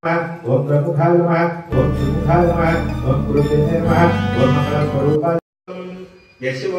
ओम प्रमुखाय नमः ओम सुमुखाय नमः ओम पुरुषाय नमः ओम मंगलस्वरूपाय यशव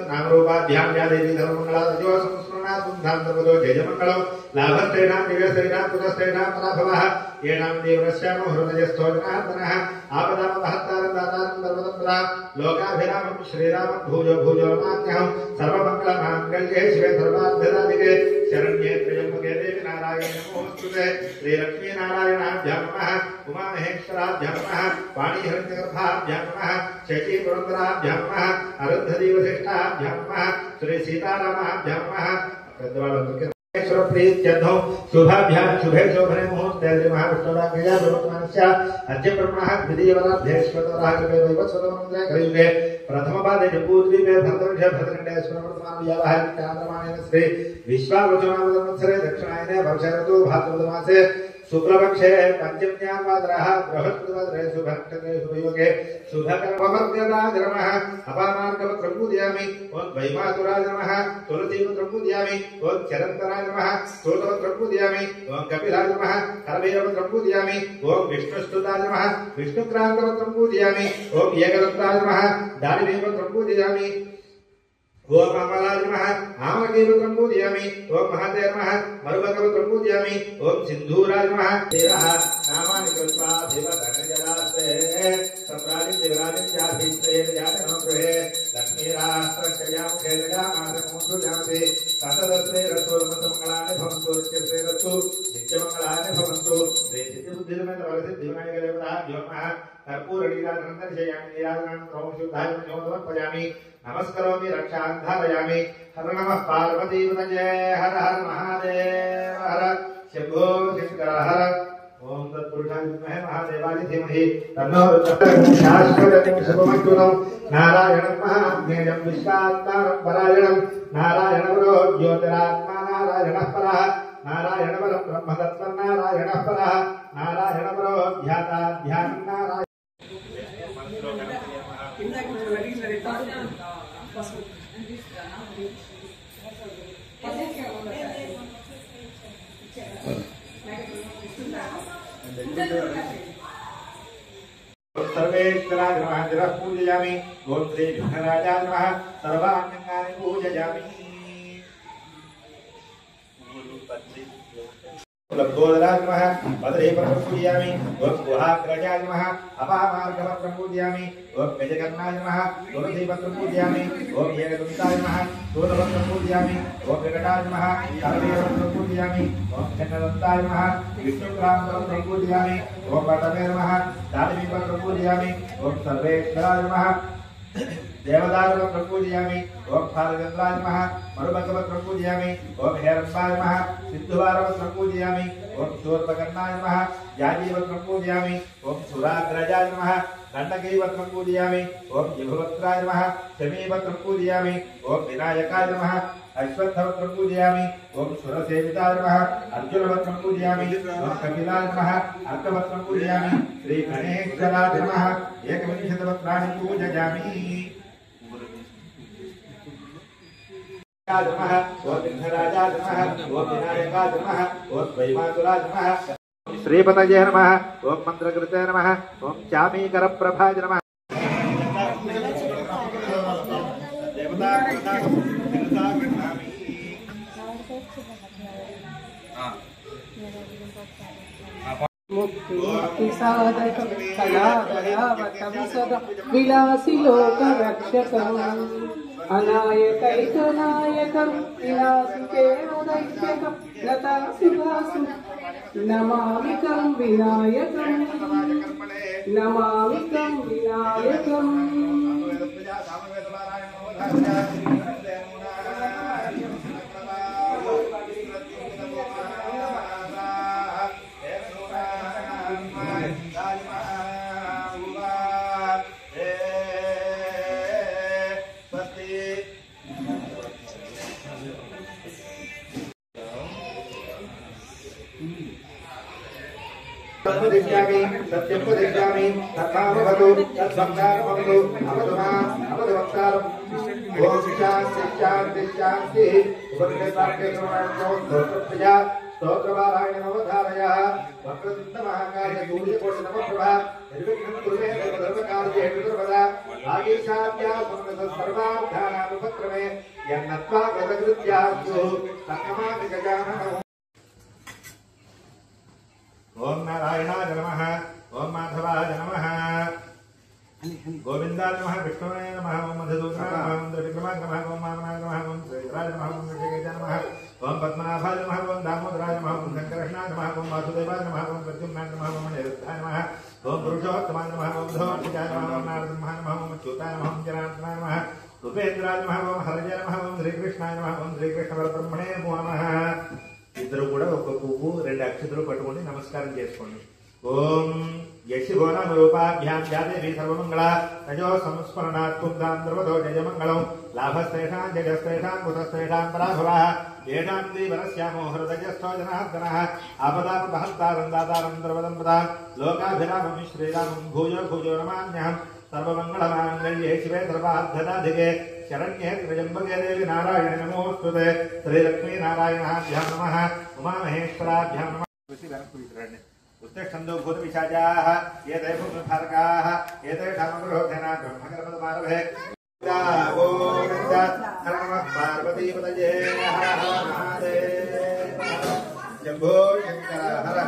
नामरूपाभ्यां या देवी धर्ममंगला तजो संस्मरणात् बुद्धां तपदो जयमंगलो लाभस्तेना दिव्यस्तेना पुनस्तेना पराभवः येनां देवरस्यामो हृदयस्थो जनार्दनः आपदामहत्तारं दातारं सर्वतंत्रा लोकाभिरामं श्रीरामं भूजो भूजो मान्यहं सर्वमंगलमांगल्ये शिवे सर्वार्थदादिके शरण्ये त्र्यंबके देवी नारायणे नमोस्तुते श्रीलक्ष्मी नारायणाभ्यां नमः उमामहेश्वराभ्यां नमः वाणीहिरण्यगर्भाभ्यां नमः शचीपुरन्दराभ्यां नमः अरुन्धती वसिष्ठाभ्यां नमः श्री सीतारामाभ्यां नमः प्रीत्यर्थो शुभाभ्यां शुभे शोभने मुहूर्ते श्री महाविष्णुराज्ञया ब्रह्मणस्य अद्य ब्रह्मणः द्वितीयवराध्येश्वरः कृपे वैवस्वतमन्त्रे कलियुगे प्रथमपादे जम्बूद्वीपे भरतवर्षे भद्रखण्डे श्री विश्वावचनावसरे दक्षिणायने वर्षऋतु भाद्रपदमासे शुक्लपक्षे पंचम्यां वादरः बृहस्पतिवासरे शुभनक्षत्रे शुभयोगे शुभकर्मवर्गदाय नमः अपामार्गपत्रं पूजयामि ओं वैमातुराय नमः तुलसीपत्रं पूजयामि ओं चरन्तराय नमः स्तोत्रपत्रं पूजयामि ओं कपिलाय नमः करवीरपत्रं पूजयामि ओं विष्णुस्तुताय नमः विष्णुक्रान्तपत्रं पूजयामि ओं एकदत्ताय नमः दारिणीपत्रं पूजयामि ओम अमलाय नमः आमकेपत्रं पूजयामि ओम महते नमः मरुभगवत्रं पूजयामि ओम सिन्धूराय नमः देवः नामानि कृत्वा देवगणजलास्ते सम्राजिं देवराजिं चाभिषेय जातनोग्रहे लक्ष्मीराष्ट्रक्षयामुखे जगामासमुद्रुजान्ति ततदस्ते रसोमतमङ्गलानि भवन्तु नित्यस्ते रसो नित्यमङ्गलानि भवन्तु श्रीसिद्धिबुद्धिर्मेधवरसिद्धिविनायकदेवताभ्यो नमः कर्पूरनीराजनन्दर्शयामि नीराजनं प्रभुशुद्धाय नमस्करोमि नमस्करोमि रक्षां धारयामि हर नमः पार्वतीपतये हर हर महादेव हर शंभो शंकर हर ओम तत्पुरुषाय विद्महे महादेवाय धीमहि तन्नो रुद्रः शाश्वतं शुभमस्तुतं नारायणं महाज्ञेयं विश्वात्मानं परायणं नारायणवरो ज्योतिरात्मा नारायणः परः नारायणवरं ब्रह्मतत्त्वं नारायणः परः नारायणवरो ध्याता ध्यानं नारायण सर्वेश्वराय नमः जलः पूजयामि ओम श्री विघ्नराजाय नमः सर्वाण्यङ्गानि पूजयामि लब्धोदराय नमः भद्रेपत्रं पूजयामि ओम गुहाग्रजाय नमः अपामार्गपत्रं पूजयामि ओम गजकर्णाय नमः तुलसीपत्रं पूजयामि ओम एकदन्ताय नमः सूर्यपत्रं पूजयामि ओम विकटाय नमः करवीरपत्रं पूजयामि ओम चक्रदन्ताय नमः विष्णुक्रान्तपत्रं पूजयामि ओम पटवे नमः दारिणीपत्रं पूजयामि ओम सर्वेश्वराय नमः देवदारुपत्रं पूजयामि ओम फालचन्द्राय नमः मरुभगवत्रं पूजयामि ओम हेरम्बाय नमः सिद्धवारपत्रं पूजयामि ओम शूर्पकर्णाय नमः याजीपत्रं पूजयामि ओम सुराग्रजाय नमः दण्डकीपत्रं पूजयामि ओम जिह्ववक्त्राय नमः शमीपत्रं पूजयामि ओम विनायकाय नमः अश्वत्थपत्रं पूजयामि ओम सुरसेविताय नमः अर्जुनपत्रं पूजयामि ओम कपिलाय नमः अर्कपत्रं पूजयामि श्री गणेश्वराय नमः एकविंशतिपत्राणि पूजयामि नमः ओम विघ्नराजाय नमः ओम विनायकाय नमः ओम वैमातुराय नमः श्रीपतये नमः ओम मंत्रकृते नमः ओम चामीकरप्रभाय नमः मुक्तिसाधकं कलावयावतं सदा विलासि लोकरक्षकम् अनायकैकनायकं विनाशिकेवदैत्यकं लतासुभासु नमामिकं विनायकम् नमामिकं विनायकम् सत्यं वदिष्यामि तथाभवतु तत्संसारमवतु अवतु माम् अवतु वक्तारम् ओम शान्ति शान्ति शान्तिः उपनिषद्वाक्ये प्रमाणं स्तोत्रपारायणमवधारय वक्रतुण्डमहाकाय सूर्यकोटिनमप्रभा निर्विघ्नं कुरुमे सर्वधर्मकार्येषु सर्वदा आगीशाद्या सर्वार्थानामुपक्रमे यन्नत्वा कृतकृत्यास्तु तन्नमामि गजाननम्। ओम नारायणाय नमः, ओम माधवाय नमः, गोविंदाय नमः, विष्णुवे नमः, ओम मधुसूदनाय नमः, ओम त्रिविक्रमाय नमः, ओम वामनाय नमः, ओम श्रीधराय नमः, ओम ऋषिकेशाय नमः, ओम पद्मनाभाय नमः, ओम दामोदराय नमः, ओम शंकरकृष्णाय नमः, ओम वासुदेवाय नमः, ओम प्रद्युम्नाय नमः, ओम अनिरुद्धाय नमः, ओम पुरुषोत्तमाय नमः, ओम धोक्षिताय नमः, ओम नारसिंहाय नमः, ओम अच्युताय नमः, ओम जनार्दनाय नमः, रूपेन्द्राय नमः, ओम हरये नमः, ओम श्रीकृष्णाय नमः, ओम श्रीकृष्ण परब्रह्मणे नमः। ఇద్దరు కూడా ఒక పువ్వు రెండు అక్షతలు పట్టుకొని నమస్కారం చేసుకోండి. ఓం యశిభోనామ రూపాభ్యాం జాదేవి సర్వమంగళ తజో సంస్మరణాత్మం ద్రవదో జయమంగళం లాభశ్రేషాం జయశ్రేషాం కుతశ్రేషాం పరాభవః ఏషాం దీవనస్యామో హృదయస్థో జనార్దనః ఆపదాపహర్తారం దాతారం ద్రవదం పదా లోకాభిరామం శ్రీరామం భూయో భూయో నమామ్యహం सर्वमंगलमांगल्ये शिवे सर्वार्थदाधिके शरण्ये त्र्यंबके देवी नारायण नमोस्तुते श्रीलक्ष्मी नारायणाभ्यां नमः उमामहेश्वराभ्यां नमः। उत्तिष्ठन्तु भूतपिशाचाः ये दैवभारकाः एतेषामनुरोधेन ब्रह्मकर्ममारभे गोविन्द हर नमः पार्वतीपतये हर हर महादेव शम्भो शङ्कर हर।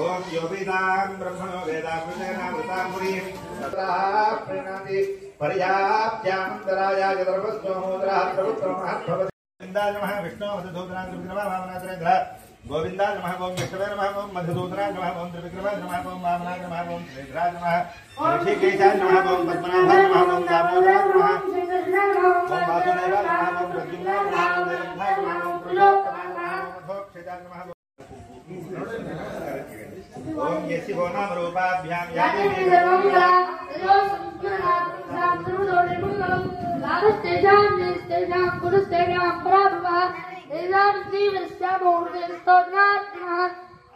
ओम योगिदां ब्रह्मणो वेदामृतामृतामुरी तत्राः प्रीणाति पर्याप्त्यानन्तराय जदर्भस्वमोदराः प्रभुत्वमहद्भवति। गोविन्दाय नमः विष्णो मधुसूदनाय त्रिविक्रमाय वामनाय गोविन्दाय नमः ओम विष्णवे नमः ओम मधुसूदनाय नमः ओम त्रिविक्रमाय नमः ओम वामनाय नमः ओम श्रीधराय नमः ऋषिकेशाय नमः ओम पद्मनाभाय नमः ओम दामोदराय नमः ओम वासुदेवाय नमः ओम प्रद्युम्नाय नमः ओम निरुद्धाय नमः ओम पुरुषोत्तमाय नमः ओम धोक्षिताय नमः। ओम यशि नाम रूपाभ्यां यादेवी सर्वमंगला तजो संस्मरणात्मं सर्वदोषमंगलम लाभस्तेजां निस्तेजां पुरुस्तेजां पराभवः तेजां जीवस्यामो हृदयस्थोज्ञात्मः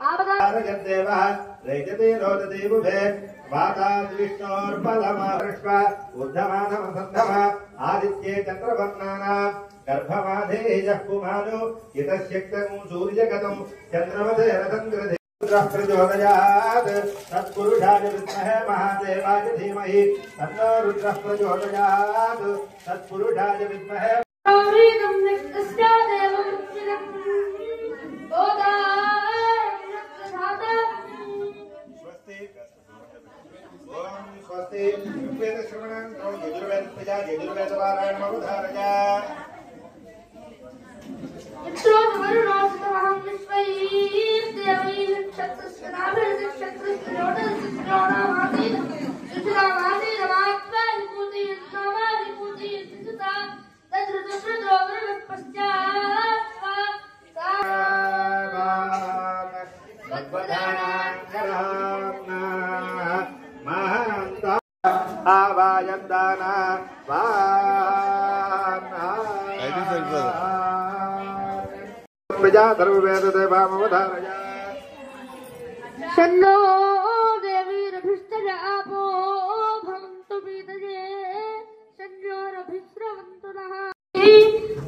आपदारजदेवः रैजते रोदते बुभे वाताद्विष्णोर्बलमहर्ष्व उद्धमानमसन्धम आदित्ये चन्द्रवर्णानां गर्भमाधेयः पुमानो यतशक्तं सूर्यगतं चन्द्रमते रसङ्ग्रधे प्रचोदयात् तत्पुरुषाय विद्महे महादेवाय धीमहि तन्नो रुद्रः प्रचोदयात् तत्पुरुषाय विद्महे स्वस्ति वेदश्रवणं यजुर्वेदप्रजा यजुर्वेदपारायणमवधारय आवायन्दाना प्रजा सर्ववेददेवामवधारय शन्नो देवीरभिष्टजापो भवन्तु पीतये शन्योरभिस्रवन्तु नः।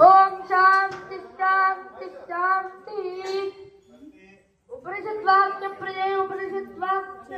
ओम शांति शांति शांति। उपनिषद्वाक्य प्रजय उपनिषद्वाक्य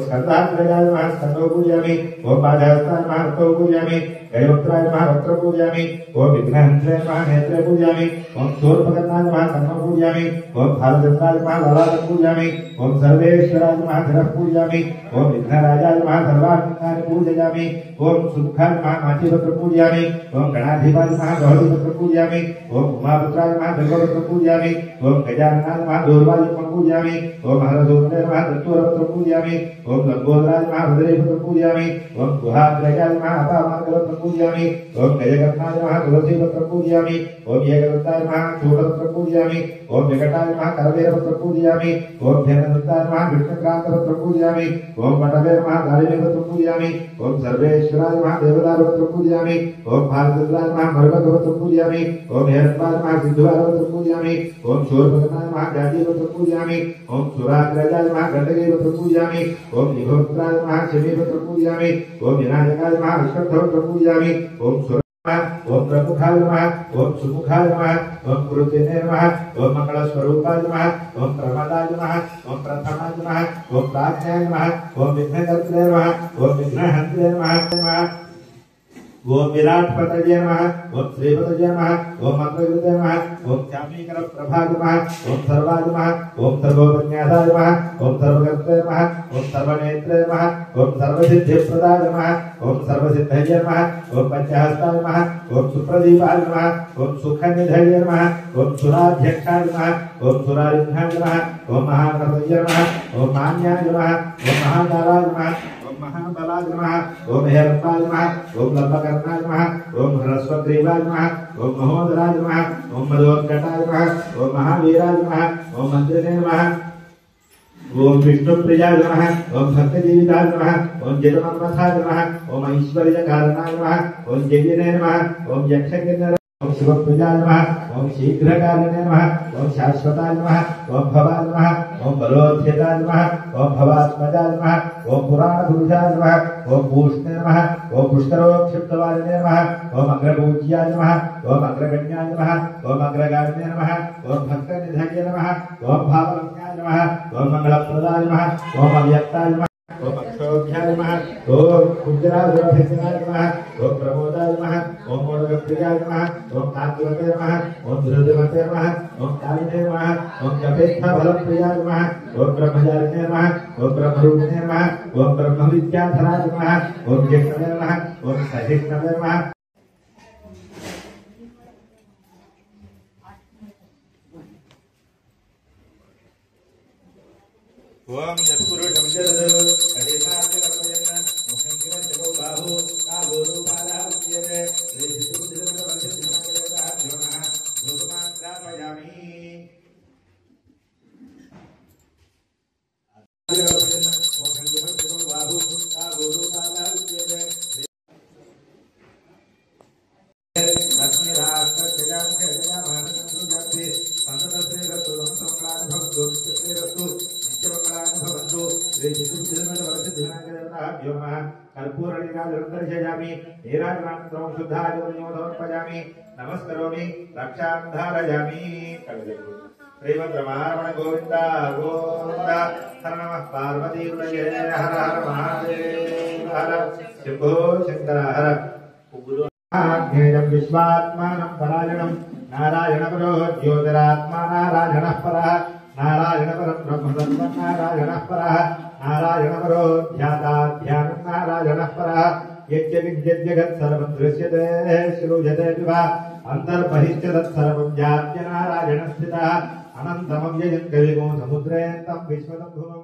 स्कंदाग्रजाय नमः स्कंदो पूजयामि ओम पादहस्ताय नमः हस्तौ पूजयामि गजवक्त्राय नमः वक्त्र पूजयामि ओम विघ्नहन्त्राय नमः नेत्रे पूजयामि ओम शूर्पकर्णाय नमः कर्म पूजयामि ओम भालचन्द्राय नमः ललाटं पूजयामि ओम सर्वेश्वराय नमः धरः पूजयामि ओम विघ्नराजाय नमः सर्वाङ्गानि पूजयामि ओम सुमुखाय नमः माचिपत्र पूजयामि ओम गणाधिपाय नमः गौरीपत्र पूजयामि ओम उमापुत्राय नमः दुर्गापत्र पूजयामि ओम गजाननाय नमः दूर्वायुक्तं पूजयामि ओम हरसूत्राय नमः दत्तूरपत्र पूजयामि ओम लंबोदराय नमः भद्रेपत्र पूजयामि ओम गुहाग्रजाय नमः अपामार्गपत्र पूजयामि ओम गजकर्णाय नमः तुलसीपत्र पूजयामि ओम एकदन्ताय नमः चूडपत्र पूजयामि ओम विकटाय नमः करवेरपत्र पूजयामि ओम धेनदन्ताय नमः कृष्णक्रान्तपत्र पूजयामि ओम पटवे नमः दारिणीपत्र पूजयामि ओम सर्वेश्वराय नमः देवदारपत्र पूजयामि ओम भालचन्द्राय नमः मर्गपत्र पूजयामि ओम हेरत्वाय नमः सिद्धवारपत्र पूजयामि ओम शूर्पकर्णाय नमः गाजीपत्र पूजयामि ओम सुराग्रजाय नमः गण्डकीपत्र पूजयामि ओम निभोक्त्राय नमः शमीपत्र पूजयामि ओम विनायकाय नमः अश्वत्थपत्र पूजयामि ओम ओम प्रमुखाय नमः ओम सुमुखाय नमः ओम पुरुषेने नमः ओम मंगलस्वरूपाय नमः ओम प्रमदाय नमः ओम प्रथमाय नमः ओम प्राज्ञाय नमः ओम विघ्नकर्त्रे नमः ओम विघ्नहन्त्रे नमः ओम विराटपतये नमः ओम श्रीपतये नमः ओम मंगलकृते नमः ओम श्यामीकर प्रभाय नमः ओम सर्वाय नमः ओम सर्वोपन्यासाय नमः ओम सर्वकर्त्रे नमः ओम सर्वनेत्रे नमः ओम सर्वसिद्धिप्रदाय नमः ओम सर्वसिद्धये नमः ओम पंचहस्ताय नमः ओम सुप्रदीपाय नमः ओम सुखनिधये नमः ओम सुराध्यक्षाय नमः ओम सुरारिघ्नाय नमः ओम महागणपतये नमः ओम मान्याय नमः ओम महाकालाय नमः महाबलाय नमः ओम हेरत्वाय नमः ओम लंबकर्णाय नमः ओम ह्रस्वग्रीवाय नमः ओम महोदराय नमः ओम मदोत्कटाय नमः ओम महावीराय नमः ओम मंत्रिणे नमः ओम विष्णुप्रियाय नमः ओम भक्तजीविताय नमः ओम जगन्नाथाय नमः ओम ऐश्वर्यकारणाय नमः ओम जगिने नमः ओम यक्षकिन्नर ओम शिवप्रियाय नमः ओम शीघ्रकारिणे नमः ओम शाश्वताय नमः ओम भवाय नमः ओम बलोध्यताय नमः ओम भवात्मजाय नमः ओम पुराणपुरुषाय नमः ओम पूष्णे नमः ओम पुष्करोक्षिप्तवारिणे नमः ओम अग्रपूज्याय नमः ओम अग्रगण्याय नमः ओम अग्रगामिने नमः ओम भक्तनिधये नमः ओम भावज्ञाय नमः ओम मंगलप्रदाय नमः ओम अव्यक्ताय नमः ओम अक्षोभ्याय नमः ओम कुञ्जराधरभ्यसनाय नमः ओम प्रमोदाय नमः ओम मोदकप्रियाय नमः ओम कांतिवते नमः ओम धृतिमते नमः ओम कालिने नमः ओम कपेत्थफलप्रियाय नमः ओम ब्रह्मचारिणे नमः ओम ब्रह्मरूपिणे नमः ओम ब्रह्मविद्याधराय नमः ओम जिष्णवे नमः ओम सहिष्णवे नमः ओम यत्पुरुषं जगद् अदेशार्जनपयन् मुखं किमञ्चको बाहु काबोरुपालः उच्यते श्रीशिशुर्जगद्वर्षिणमङ्गलदाभ्यो नमः धूपमाग्रापयामि मुखं किमञ्चको बाहु काबोरुपालः उच्यते लक्ष्मीराष्ट्रजयां जयामानसंसृजन्ति सन्ततश्रीरस्तु संक्रान्तभक्तो नित्यश्रीरस्तु नित्यमङ्गलानि श्रीशिशुर्जगद्वर्षिणमङ्गलदाभ्यो नमः कर्पूरनिराजनन्दर्शयामि नीराजनान्तरं शुद्धादिवन्यो समर्पयामि नमस्करोमि रक्षां धारयामि श्रीमद्रमारमण गोविन्द गोविन्द हर नमः पार्वतीपतये हर हर महादेव हर शम्भो शङ्कर हर ज्ञेयं विश्वात्मानं परायणं नारायणपरो ज्योतिरात्मा नारायणः परः नारायणपरं ब्रह्मतत्त्वं नारायणः परः नारायणपरो ध्याताध्यानं नारायणः परः यज्ञविद्यज्जगत् सर्वं दृश्यते श्रूयते वा अन्तर्बहिश्च तत्सर्वं व्याप्य नारायणस्थितः अनन्तमव्ययं कविगो समुद्रे तं विश्वतं भुवो